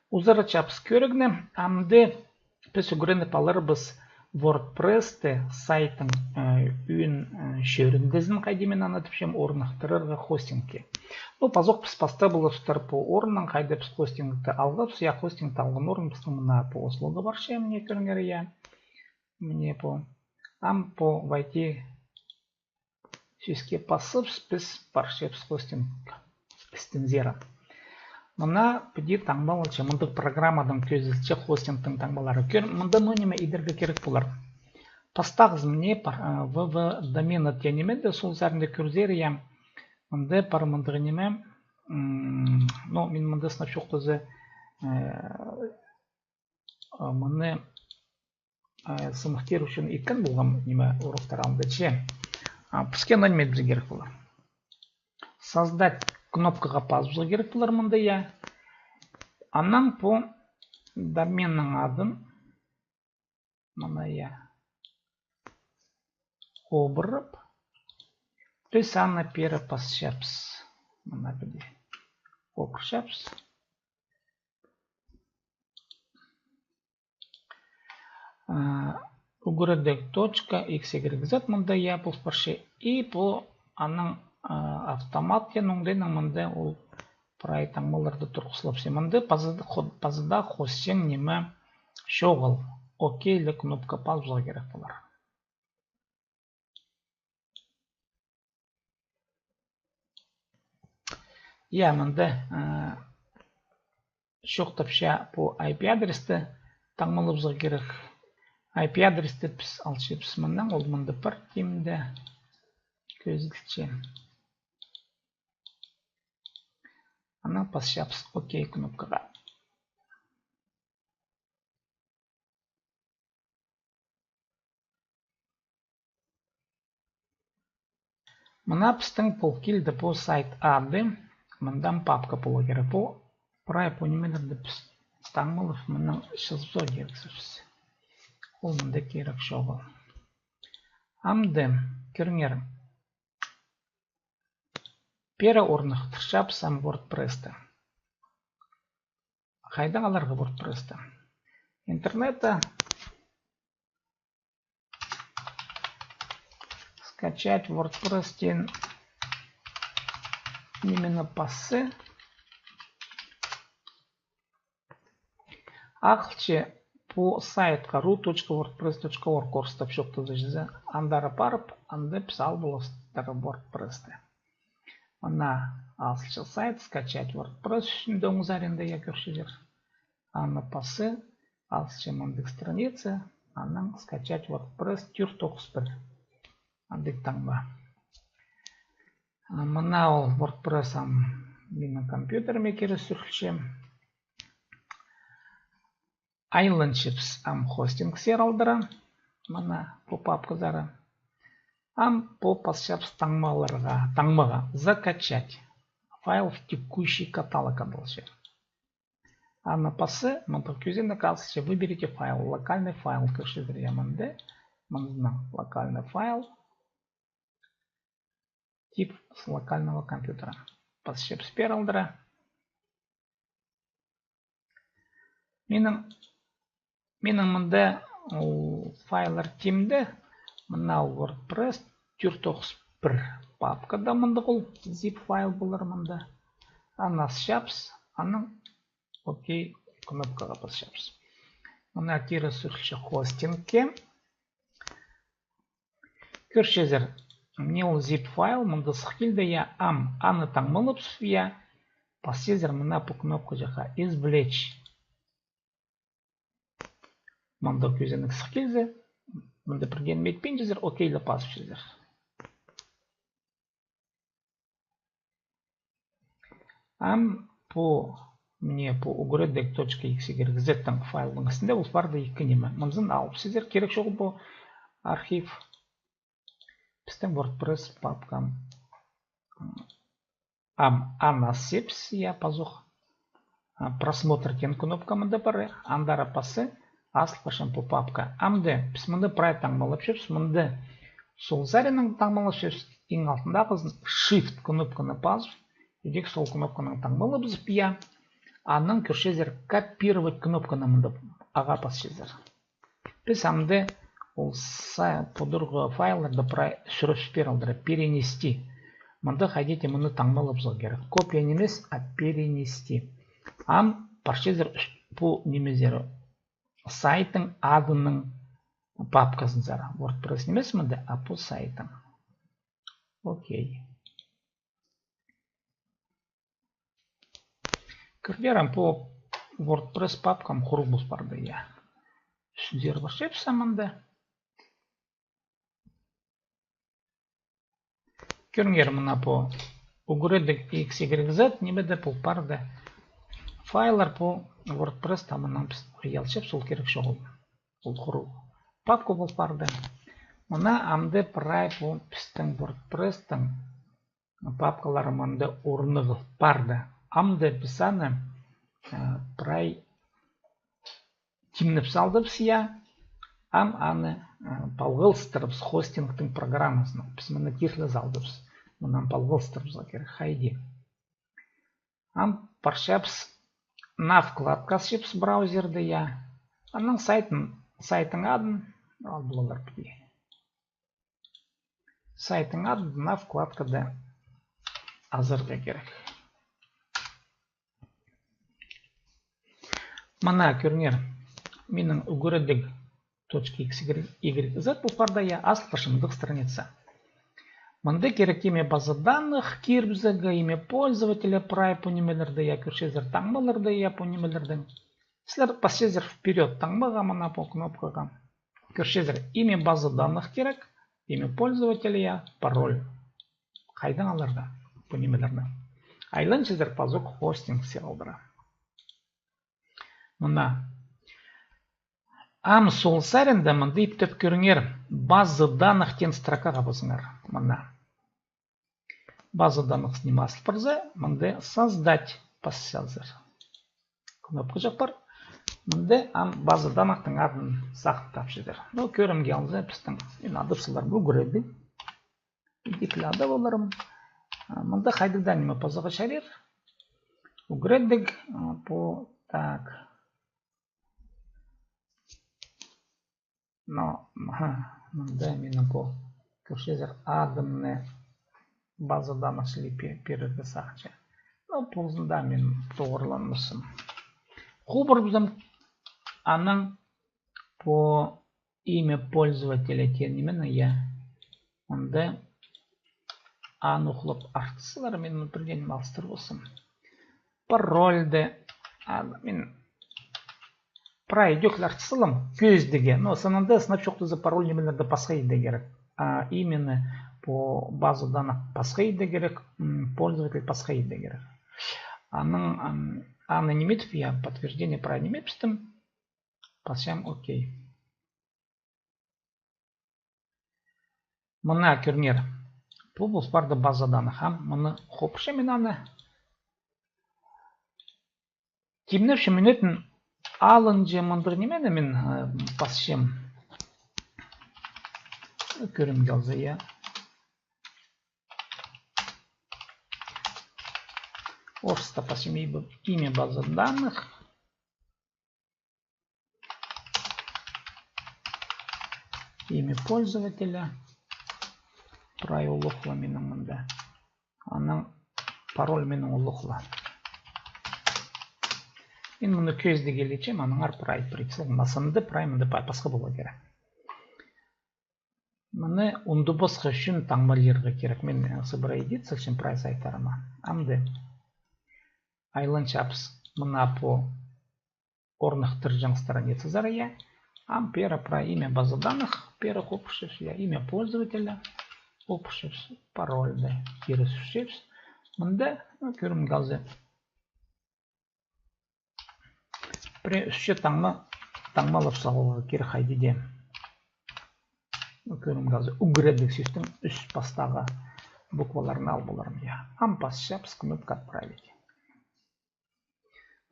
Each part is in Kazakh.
Узара чапс көрігні, амды біз үгірініп алырбыз WordPress-те сайтың үйін шөріндізін қайдемен анатыпшем орнықтырырға хостингке. Пазоқ біз паста бұлыштыр по орнын қайды біз хостингті алғып, сұя хостингті алған орын біздің мұна по услуга бар ше, мне көріңер я. Мне по... Ам по войти сүйске пасып біз бар ше біз хостинг істін зера. Мұна бүде таңбалы че, мұндық программадан көзілче хостингтің таңбалары көр. Мұнда неме идерге керек болар. Пастағыз мне в домена тенемеді, сол зәрінде көрзер я. Мұнда пар мұндығы неме, мен мұнда сынап шоқтызы мұны сымықтер үшін еткен болғам неме ұрықтар алды че. Піске нәнемет бізге керек болар. Создать кнопкаға пазбызға керек болар мұнда я. Анан по доменнің адын мұна я обырып плюс анна пері пасшапс мұна біде оқыршапс угрдек точка xyz мұнда я бұл спарше и по аның автомат енуңденің мұнда ол прай таңмаларды тұрқысылып семінді пазыда хостен неме шоғыл окейлі кнопка пазбызға керек болар. Я мұнда шоқтапша по IP адресті таңмалыбызға керек. IP адресті піс алшы піс мұндан ол мұнда бір темді көзілче. Она пасшапс окей кнопкаға. Мұна пістің пол келді по сайт ады. Мұндан папка полу керек. По прай по немелерді піс таңмылып мұның шызбзо керексіз. Ол мұнда керек шоғы. Амды көріңер. Пері орнықтыршап сам WordPress-ті. Қайдан аларға WordPress-ті? Интернетті скачать WordPress-тен именно пасы. Ақылче по сайтқа ru.wordpress.org орыстап шоқты зажызы. Андары барып, анды писал болыстары WordPress-ті. Она асылшы сайт, скачать WordPress үшін дөңіз аренда я көршілер. Аны пасы, асылшы мандық страницы, анын скачать WordPress түр 91. Андық таңба. Мұна ол WordPress менің компьютеріме кері сүрілші. Islandships хостинг сералдыра. Мұна по папкызары. По пасшапс таңмаға закачать файл в текущий каталог адалшы. На пасы мұндық көзен наказывается, выберите файл, локальный файл көршедір ямынды. Мұндың локальный файл, тип с локального компьютера. Пасшапс пералдыра. Менің мұнда файлар темді. Мұна WordPress түр 91 папкада мұнды бұл zip файл болар мұнда. Анас шапс, аның окей кнопкаға бас шапс. Мұна кері сүрілші хостингке. Көршезір, мне ол zip файл, мұнда сықелді я аны таңмылып я пасезір мұна по кнопка жақа извлечь. Мұнда көзенік сықелді. Мұнда бірген метпен жезір, окейлі пасып жезір. Мне по ugrdeck.xyz файлдың үстінде бұл барды екі неме. Мұнзын алып сіздер керек жоғы бұл архив. Біздің WordPress папкам. Анасепс, я пазух. Просмотр кен кнопкамында бары. Андара пасы. Асыл пашам по папка. Амды, біз мұнды прай таңмалып шепс, мұнды сол заренің таңмалып шепс, ең алтында қызын Shift кнопканы пазып, едек сол кнопканың таңмалып зіп я. Анын көршезер копировать кнопканы мында ага басшезер. Біз амды ол подырғы файларды шрифтпер перенести. Мында хотите мұны таңмалапсыз керек. Копия немес, а перенести. Ам паршезер бұл немезері сайттың адының папкасын зара. WordPress немес мында, а бұл сайттың. Окей. Кірдерім бұл WordPress папкам құрылбыз барды, я. Сүздер башып самында. Көріңер мұна бұл үгіредік XYZ немеді бұл барды. Файлар бұл WordPress тамынан қиялшып сол керек шоғыл. Бұл құру. Папка бұл барды. Мұна амды прай бұл пістің WordPress-тың папкалары мұнда орнығы барды. Амды писаны прай тимніп салдып сия. Ам аны палғылстырыбыз хостингтың программасының. Біз мұны керлі залдыбыз. Мұнан палғылстырыбызға керек. Хайди. Ам паршапс на вкладкасы шепс браузерді я. Анның сайтың адын ал бұлалар біде. Сайтың адын на вкладкада азырға керек. Мана көрінер. Менің үгіредік .xyz бұл парда я аслышымдық страница. Мында керек имя базы данных, кирбзігі, имя пользователя, прай по немелерді я көршезер таңбаларды я по немелердің. Сілер пасезер вперед таңбаға мана по кнопкаға. Көршезер имя базы данных керек, имя пользователя я, пароль. Қайдан алырды по немелерді. Айлан сезер пазук хостинг сеалдыра. Мына ам сол сәрінде мында иптеп көріңер базы данных тен строкаға басыңар. Мына базы данных снимасын бірзі, мында создать пассазыр. Кнопка жақ бар. Мында ам базы данныхтың адын сақтап жедер. Көрімге алды пістің. Мен адырсылар бұл көреді. Деклада боларым. Мында қайдыдан неме пазаға шарер. Үгіредік. Так. Но, мында менің бұл көршезер адымны база данных шілі перірді сақча. Бұлзында мен тоғырланмысым. Құбыр біздің аның по имя пользователя термині я. Мында аны ұқылып артысылар мен бірден малыстыр болсым. Парольді мен пройдёк артысылым көздіге. Но санында сынап шоқты за пароль немелерді пасқа еді керек. Именно по базу данных пасқа еді керек, пользователь пасқа еді керек. Аны неметіп, я подтверждение прай неметпістім. Пасшам окей. Мұна көрнер. Бұл барды база данных. Мұны қопышы мен аны. Кемнерші мінетін алынжы мұндыр немені мен пасшым. Көрім қалзы, я. Орыста пасшым имя базы данных. Имя пользователя. Прай ұлықла менің мұнда. Аның пароль менің ұлықла. Мен мұны көзді келечем, аныңар прай прицел. Масынды прай мұнды пасқа бола керек. Мұны ұнды босқа үшін таңмалерға керек. Мен сыбыра едет, сілшін прай сайтарыма. Амды айлан чапс мұна по орнықтыр жаң страницы зарая. Ам пера прай имя базы данных, пера қопышыш, я имя пользователя, қопышыш, парольді, керісішеш. Мұнда көрім қалзы. Үші таңмалып сағылығы кері қайдеде. Көрім қалзы. Үгіредік сөздің үш пастағы букваларын ал боларым. Ам пасшап кнопка отправить.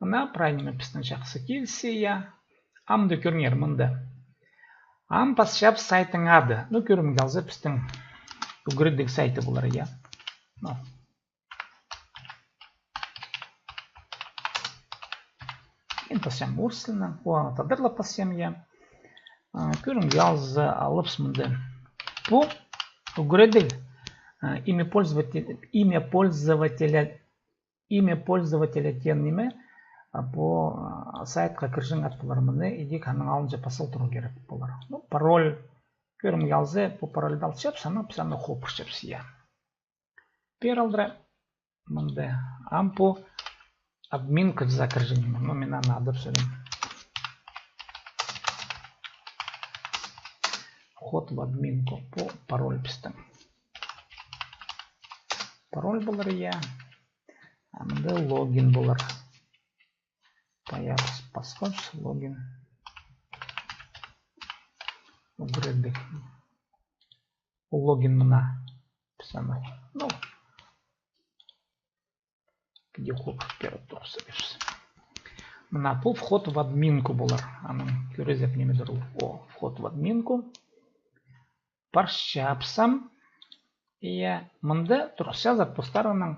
Мұна прайнеме пістің жақсы келсе, амды көріңер мұнда. Ам пасшап сайтың ады. Көрім қалзы пістің үгіредік сайты болар, Интасям урсылынан, оған тадырла пасям я. Көрім ялзы алыпс мұнды. По угредил имя пользователя тенниме по сайтқа кіржің атпылармыны едек аның алынжа пасыл тұру керек болар. Пароль көрім ялзы по парольды алчап, саны хопыршап сия. Пер алдыра мұнды ампу админ за кіржіңіме. Мен аны адып сөйлем. Вход в админку по пароль пістім. Пароль болар я. Амды логин болар. Появс паскоч логин. Угреддік. Логин мына пісімі. Где хоп перед тұрсы берсі. Мына бұл вход в админку болар. Аның көрезеп немедіру. Вход в админку. Паршапсам. И мында тұрықша запустарының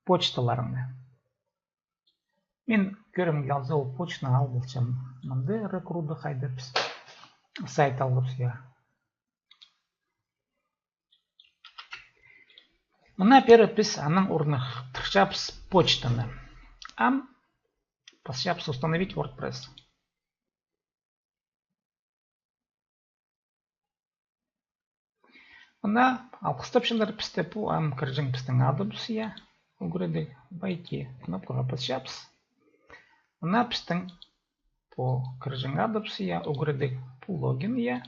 почталарыңды. Мен көрім ялзы ол почтаны алғылшам. Мында рекруды қайды біз сайт алғып сия. Мына пері біз аның орнық тұршапс почтаны. Паршапс установить WordPress. Мына алқыстап шылар пісті по кіржің пістің адым сия. Угредік войти кнопкаға паршапс. Мына пістің по кіржің адым сия. Угредік по логин я.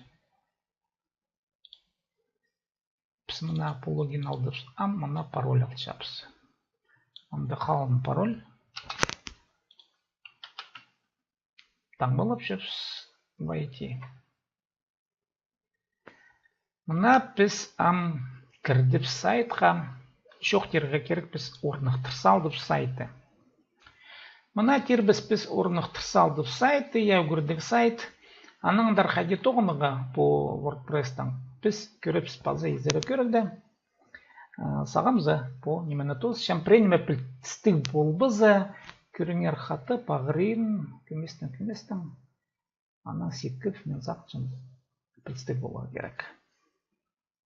Піс мына по логин алдып. Мына пароль алчапс. Мында қалын пароль. Таңбалап шапс войти. Мына біз кірдіп сайтқа, шоқтерге керек біз орнықтырсалдып сайты. Мына тер біз орнықтырсалдып сайты, я көрдік сайт. Аныңдар қайде тоғыныға по WordPress-тан біз көріпсіз базы езері көрілді. Сағамзы по немені тоз, шампренеме пілтістік болбызы, көріңер қаты пағырын, көместің. Ана сеткіп, мен зақчын пілтістік болуға керек.